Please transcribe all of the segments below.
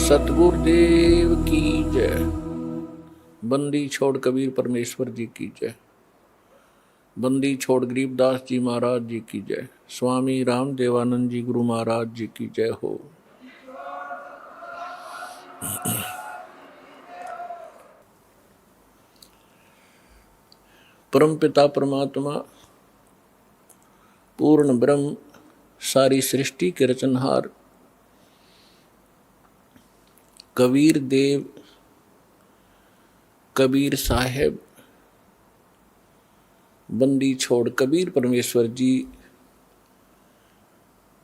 सतगुरुदेव की जय। बंदी छोड़ कबीर परमेश्वर जी की जय। बंदी छोड़ गरीबदास जी महाराज जी की जय। स्वामी राम देवानंद जी गुरु महाराज जी की जय हो। परम पिता परमात्मा पूर्ण ब्रह्म सारी सृष्टि के रचनहार कबीर देव कबीर साहेब बंदी छोड़ कबीर परमेश्वर जी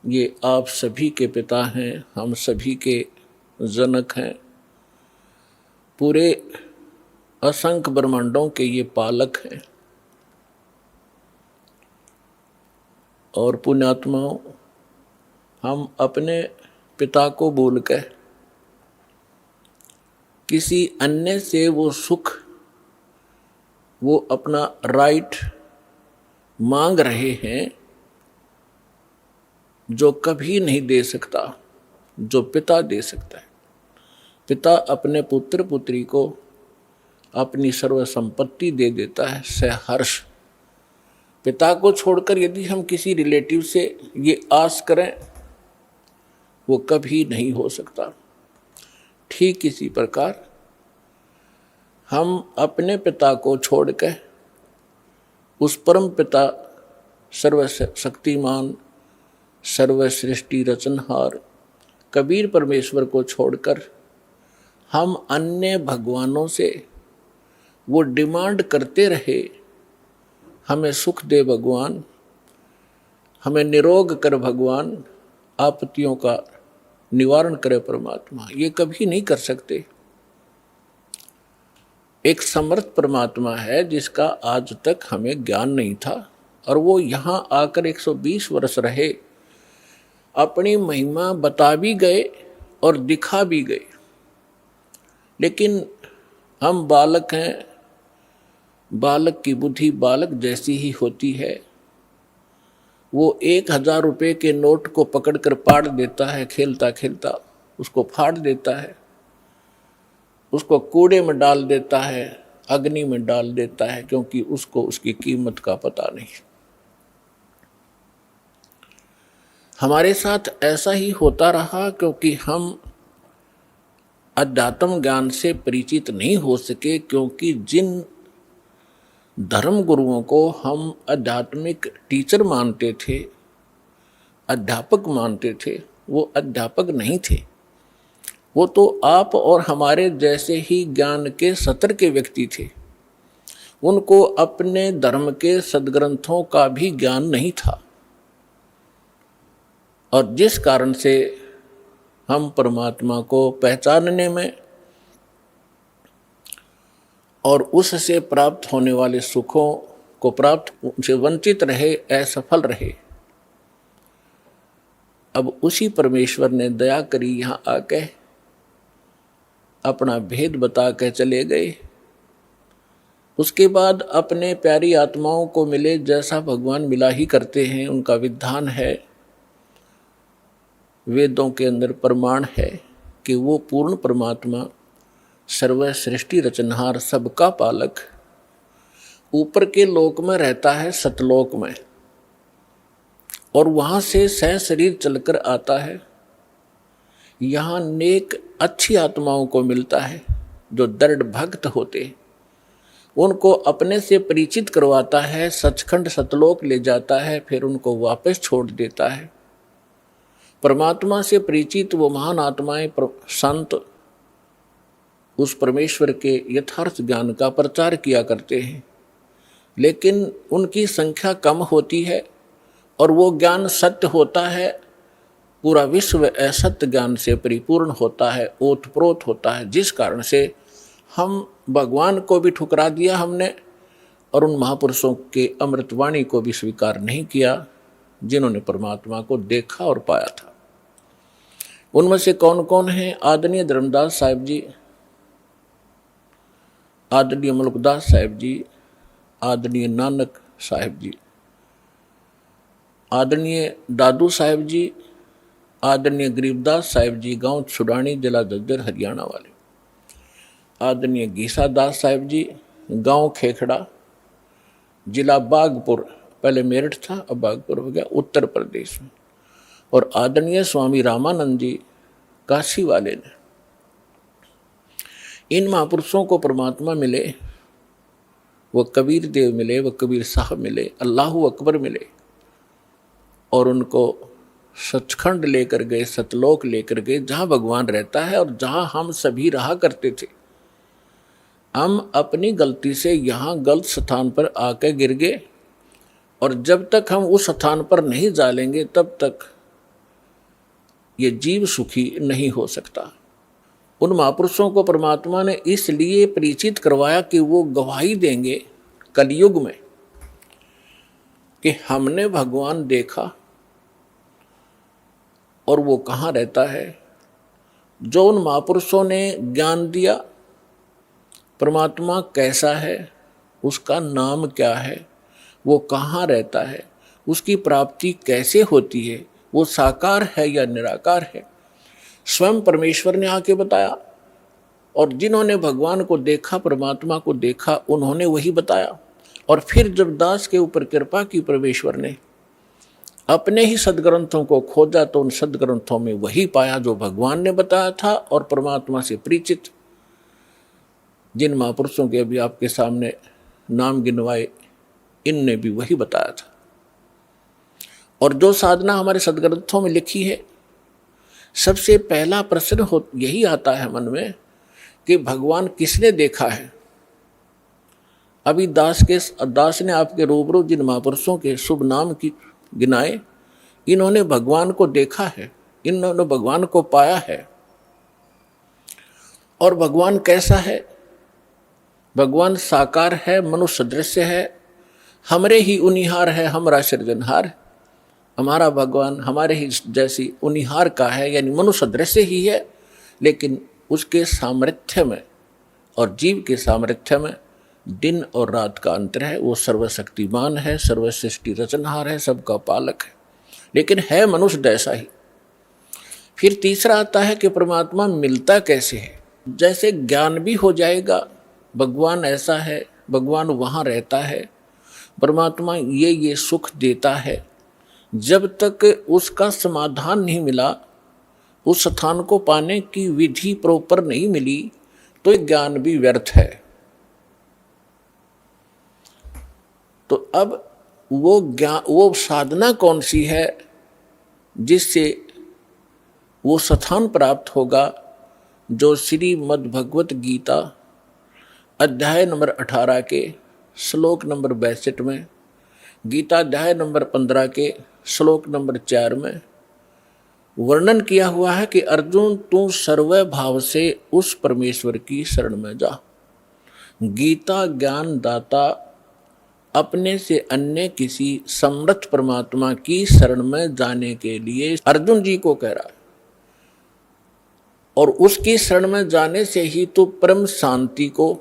ये आप सभी के पिता हैं, हम सभी के जनक हैं, पूरे असंख्य ब्रह्मांडों के ये पालक हैं। और पुण्यात्माओं, हम अपने पिता को भूल कर किसी अन्य से वो सुख, वो अपना राइट मांग रहे हैं जो कभी नहीं दे सकता, जो पिता दे सकता है। पिता अपने पुत्र पुत्री को अपनी सर्व संपत्ति दे देता है सहर्ष। पिता को छोड़कर यदि हम किसी रिलेटिव से ये आस करें, वो कभी नहीं हो सकता। ठीक इसी प्रकार हम अपने पिता को छोड़कर उस परम पिता सर्वशक्तिमान सर्वसृष्टि रचनहार कबीर परमेश्वर को छोड़कर हम अन्य भगवानों से वो डिमांड करते रहे, हमें सुख दे भगवान, हमें निरोग कर भगवान, आपत्तियों का निवारण करे परमात्मा। ये कभी नहीं कर सकते। एक समर्थ परमात्मा है जिसका आज तक हमें ज्ञान नहीं था, और वो यहाँ आकर 120 वर्ष रहे, अपनी महिमा बता भी गए और दिखा भी गए। लेकिन हम बालक हैं, बालक की बुद्धि बालक जैसी ही होती है। वो 1000 रुपये के नोट को पकड़कर पाड़ देता है, खेलता खेलता उसको फाड़ देता है, उसको कूड़े में डाल देता है, अग्नि में डाल देता है, क्योंकि उसको उसकी कीमत का पता नहीं। हमारे साथ ऐसा ही होता रहा, क्योंकि हम अध्यात्म ज्ञान से परिचित नहीं हो सके। क्योंकि जिन धर्म गुरुओं को हम आध्यात्मिक टीचर मानते थे, अध्यापक मानते थे, वो अध्यापक नहीं थे। वो तो आप और हमारे जैसे ही ज्ञान के सतर के व्यक्ति थे। उनको अपने धर्म के सदग्रंथों का भी ज्ञान नहीं था, और जिस कारण से हम परमात्मा को पहचानने में और उससे प्राप्त होने वाले सुखों को प्राप्त से वंचित रहे, असफल रहे। अब उसी परमेश्वर ने दया करी, यहाँ आके अपना भेद बता के चले गए। उसके बाद अपने प्यारी आत्माओं को मिले, जैसा भगवान मिला ही करते हैं, उनका विधान है। वेदों के अंदर प्रमाण है कि वो पूर्ण परमात्मा सर्व सृष्टि रचनहार सबका पालक ऊपर के लोक में रहता है, सतलोक में, और वहाँ से सह शरीर चलकर आता है। यहाँ नेक अच्छी आत्माओं को मिलता है जो दृढ़ भक्त होते, उनको अपने से परिचित करवाता है, सचखंड सतलोक ले जाता है, फिर उनको वापस छोड़ देता है। परमात्मा से परिचित वो महान आत्माएं संत उस परमेश्वर के यथार्थ ज्ञान का प्रचार किया करते हैं, लेकिन उनकी संख्या कम होती है और वो ज्ञान सत्य होता है। पूरा विश्व असत्य ज्ञान से परिपूर्ण होता है, ओतप्रोत होता है, जिस कारण से हम भगवान को भी ठुकरा दिया हमने, और उन महापुरुषों के अमृतवाणी को भी स्वीकार नहीं किया जिन्होंने परमात्मा को देखा और पाया था। उनमें से कौन कौन हैं? आदरणीय धर्मदास साहिब जी, आदरणीय मुल्कदास साहिब जी, आदरणीय नानक साहिब जी, आदरणीय दादू साहिब जी, आदरणीय गरीबदास साहिब जी, गांव छुड़ानी, जिला झज्जर, हरियाणा वाले। आदरणीय गीसा दास साहिब जी, गांव खेखड़ा, जिला बागपुर, पहले मेरठ था अब बागपुर हो गया, उत्तर प्रदेश में। और आदरणीय स्वामी रामानंद जी, काशी वाले ने। इन महापुरुषों को परमात्मा मिले, वो कबीर देव मिले, वो कबीर साहब मिले, अल्लाहू अकबर मिले, और उनको सचखंड लेकर गए, सतलोक लेकर गए, जहाँ भगवान रहता है और जहाँ हम सभी रहा करते थे। हम अपनी गलती से यहाँ गलत स्थान पर आकर गिर गए, और जब तक हम उस स्थान पर नहीं जा लेंगे तब तक ये जीव सुखी नहीं हो सकता। उन महापुरुषों को परमात्मा ने इसलिए परिचित करवाया कि वो गवाही देंगे कलयुग में कि हमने भगवान देखा और वो कहाँ रहता है। जो उन महापुरुषों ने ज्ञान दिया परमात्मा कैसा है, उसका नाम क्या है, वो कहाँ रहता है, उसकी प्राप्ति कैसे होती है, वो साकार है या निराकार है, स्वयं परमेश्वर ने आके बताया। और जिन्होंने भगवान को देखा, परमात्मा को देखा, उन्होंने वही बताया। और फिर जब दास के ऊपर कृपा की परमेश्वर ने, अपने ही सदग्रंथों को खोजा तो उन सदग्रंथों में वही पाया जो भगवान ने बताया था। और परमात्मा से परिचित जिन महापुरुषों के अभी आपके सामने नाम गिनवाए, इनने भी वही बताया था। और जो साधना हमारे सदग्रंथों में लिखी है, सबसे पहला प्रश्न यही आता है मन में कि भगवान किसने देखा है। अभी दास ने आपके रूबरू जिन महापुरुषों के शुभ नाम की गिनाए, इन्होंने भगवान को देखा है, इन्होंने भगवान को पाया है। और भगवान कैसा है? भगवान साकार है, मनुष्य दृश्य है, हमरे ही उनिहार है, हमारा सृजनहार। हमारा भगवान हमारे ही जैसी उनिहार का है, यानी मनुष्य दृश्य ही है, लेकिन उसके सामर्थ्य में और जीव के सामर्थ्य में दिन और रात का अंतर है। वो सर्वशक्तिमान है, सर्वसृष्टि रचनहार है, सबका पालक है, लेकिन है मनुष्य जैसा ही। फिर तीसरा आता है कि परमात्मा मिलता कैसे है। जैसे ज्ञान भी हो जाएगा, भगवान ऐसा है, भगवान वहाँ रहता है, परमात्मा ये सुख देता है, जब तक उसका समाधान नहीं मिला, उस स्थान को पाने की विधि प्रॉपर नहीं मिली, तो ज्ञान भी व्यर्थ है। तो अब वो साधना कौन सी है जिससे वो स्थान प्राप्त होगा, जो श्रीमद् भगवत गीता अध्याय नंबर 18 के श्लोक नंबर 62 में, गीता अध्याय नंबर 15 के श्लोक नंबर 4 में वर्णन किया हुआ है कि अर्जुन तू सर्व भाव से उस परमेश्वर की शरण में जा। गीता ज्ञान दाता अपने से अन्य किसी समर्थ परमात्मा की शरण में जाने के लिए अर्जुन जी को कह रहा है। और उसकी शरण में जाने से ही तो परम शांति को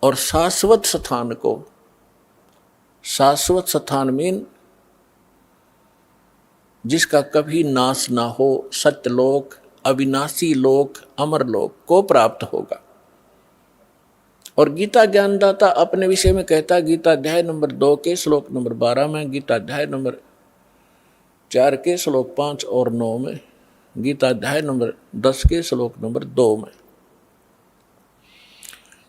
और शाश्वत स्थान को, शाश्वत स्थान मीन जिसका कभी नाश ना हो, सत्यलोक, अविनाशी लोक, अमर लोक को प्राप्त होगा। और गीता ज्ञानदाता अपने विषय में कहता है, गीता अध्याय नंबर 2 के श्लोक नंबर 12 में, गीता अध्याय नंबर 4 के श्लोक 5 और 9 में, गीता अध्याय नंबर 10 के श्लोक नंबर 2 में,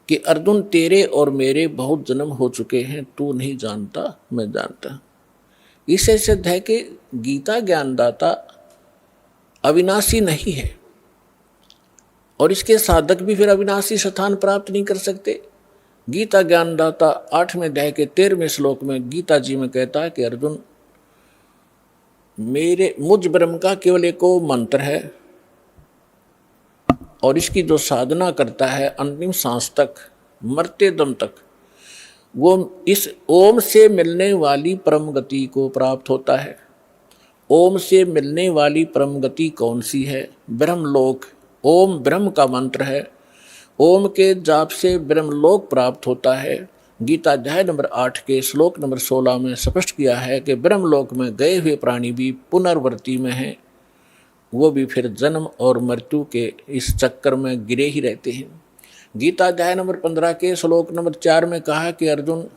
कि अर्जुन तेरे और मेरे बहुत जन्म हो चुके हैं, तू नहीं जानता, मैं जानता। इससे सिद्ध है कि गीता ज्ञानदाता अविनाशी नहीं है, और इसके साधक भी फिर अविनाशी स्थान प्राप्त नहीं कर सकते। गीता ज्ञानदाता 8वें अध्याय के 13वें श्लोक में गीता जी में कहता है कि अर्जुन मुझ ब्रह्म का केवल एक मंत्र है, और इसकी जो साधना करता है अंतिम सांस तक, मरते दम तक, वो इस ओम से मिलने वाली परम गति को प्राप्त होता है। ओम से मिलने वाली परम गति कौन सी है? ब्रह्मलोक। ओम ब्रह्म का मंत्र है, ओम के जाप से ब्रह्मलोक प्राप्त होता है, गीता अध्याय नंबर 8 के श्लोक नंबर 16 में स्पष्ट किया है कि ब्रह्मलोक में गए हुए प्राणी भी पुनर्वृत्ति में हैं, वो भी फिर जन्म और मृत्यु के इस चक्कर में गिरे ही रहते हैं। गीता अध्याय नंबर 15 के श्लोक नंबर 4 में कहा कि अर्जुन,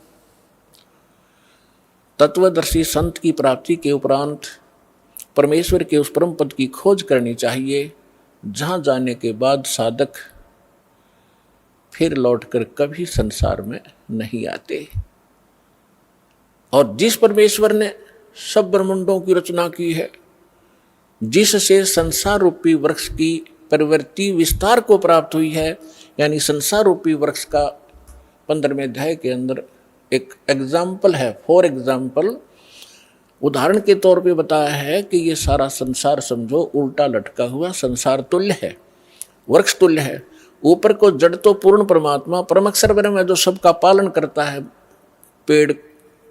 तत्वदर्शी संत की प्राप्ति के उपरांत परमेश्वर के उस परम पद की खोज करनी चाहिए, जहाँ जाने के बाद साधक फिर लौटकर कभी संसार में नहीं आते। और जिस परमेश्वर ने सब ब्रह्मांडों की रचना की है, जिससे संसार रूपी वृक्ष की प्रवृत्ति विस्तार को प्राप्त हुई है, यानी संसार रूपी वृक्ष का 15वें अध्याय के अंदर एक एग्जाम्पल है, फॉर एग्जाम्पल, उदाहरण के तौर पे बताया है कि ये सारा संसार समझो उल्टा लटका हुआ संसार तुल्य है, वृक्ष तुल्य है। ऊपर को जड़ तो पूर्ण परमात्मा परम अक्षर ब्रह्म है जो सबका पालन करता है, पेड़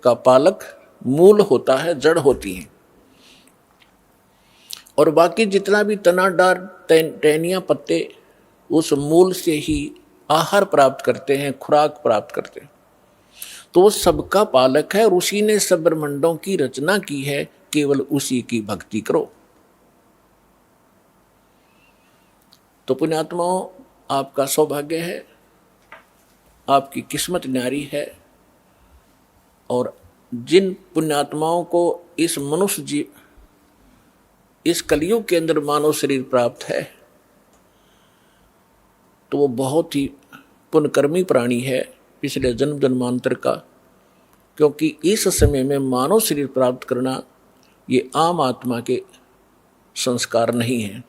का पालक मूल होता है, जड़ होती है, और बाकी जितना भी तना डार टहनियाँ पत्ते उस मूल से ही आहार प्राप्त करते हैं, खुराक प्राप्त करते हैं। तो वो सबका पालक है और उसी ने सब ब्रह्मांडों की रचना की है, केवल उसी की भक्ति करो। तो पुण्यात्माओं, आपका सौभाग्य है, आपकी किस्मत न्यारी है, और जिन पुण्यात्माओं को इस मनुष्य जीव, इस कलयुग के अंदर मानव शरीर प्राप्त है, तो वो बहुत ही पुण्यकर्मी प्राणी है पिछले जन्म जन्मांतर का, क्योंकि इस समय में मानव शरीर प्राप्त करना ये आम आत्मा के संस्कार नहीं है।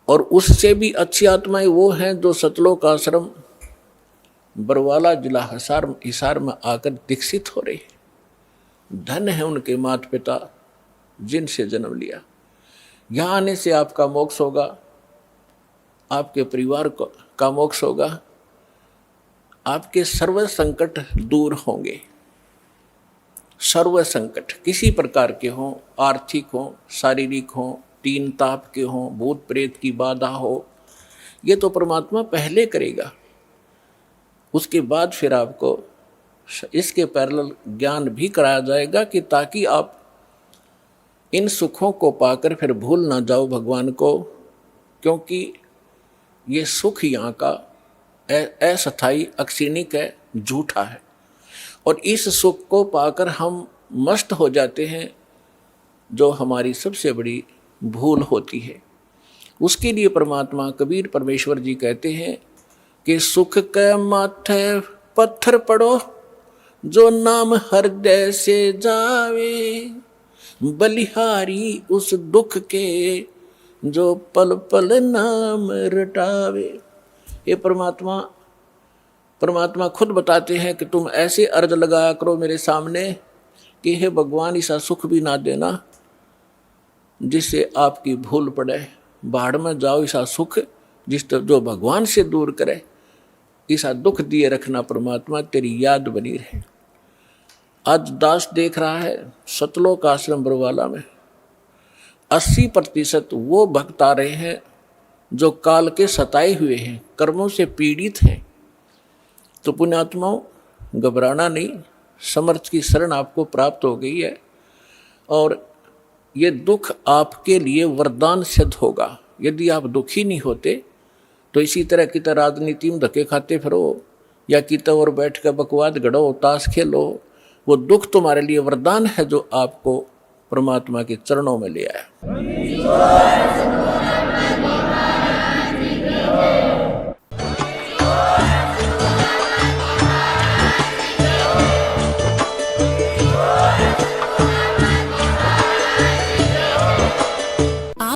और उससे भी अच्छी आत्माएं वो हैं जो सतलोक आश्रम बरवाला जिला हिसार में आकर दीक्षित हो रहे हैं। धन है उनके माता पिता जिनसे जन्म लिया। यहाँ आने से आपका मोक्ष होगा, आपके परिवार का मोक्ष होगा, आपके सर्व संकट दूर होंगे। सर्व संकट किसी प्रकार के हों, आर्थिक हों, शारीरिक हों, तीन ताप के हों, भूत प्रेत की बाधा हो, ये तो परमात्मा पहले करेगा। उसके बाद फिर आपको इसके पैरेलल ज्ञान भी कराया जाएगा कि ताकि आप इन सुखों को पाकर फिर भूल ना जाओ भगवान को, क्योंकि ये सुख यहाँ का अस्थायी, अक्षणिक है, झूठा है। और इस सुख को पाकर हम मस्त हो जाते हैं, जो हमारी सबसे बड़ी भूल होती है। उसके लिए परमात्मा कबीर परमेश्वर जी कहते हैं कि सुख के माथे पत्थर पड़ो, जो नाम हृदय से जावे, बलिहारी उस दुख के जो पल पल नाम रटावे। ये परमात्मा खुद बताते हैं कि तुम ऐसे अर्ज लगाया करो मेरे सामने कि हे भगवान, ऐसा सुख भी ना देना जिससे आपकी भूल पड़े, बाढ़ में जाओ ऐसा सुख जो भगवान से दूर करे, ऐसा दुख दिए रखना परमात्मा, तेरी याद बनी रहे। आज दास देख रहा है सतलोक आश्रम बरवाला में 80% वो भक्त आ रहे हैं जो काल के सताए हुए हैं, कर्मों से पीड़ित हैं। तो पुण्यात्माओं, घबराना नहीं, समर्थ की शरण आपको प्राप्त हो गई है, और ये दुख आपके लिए वरदान सिद्ध होगा। यदि आप दुखी नहीं होते तो इसी तरह की तरह राजनीति में धक्के खाते फिरो, या कितना और बैठ कर बकवाद गढ़ो, ताश खेलो, वो दुख तुम्हारे लिए वरदान है जो आपको परमात्मा के चरणों में ले आया।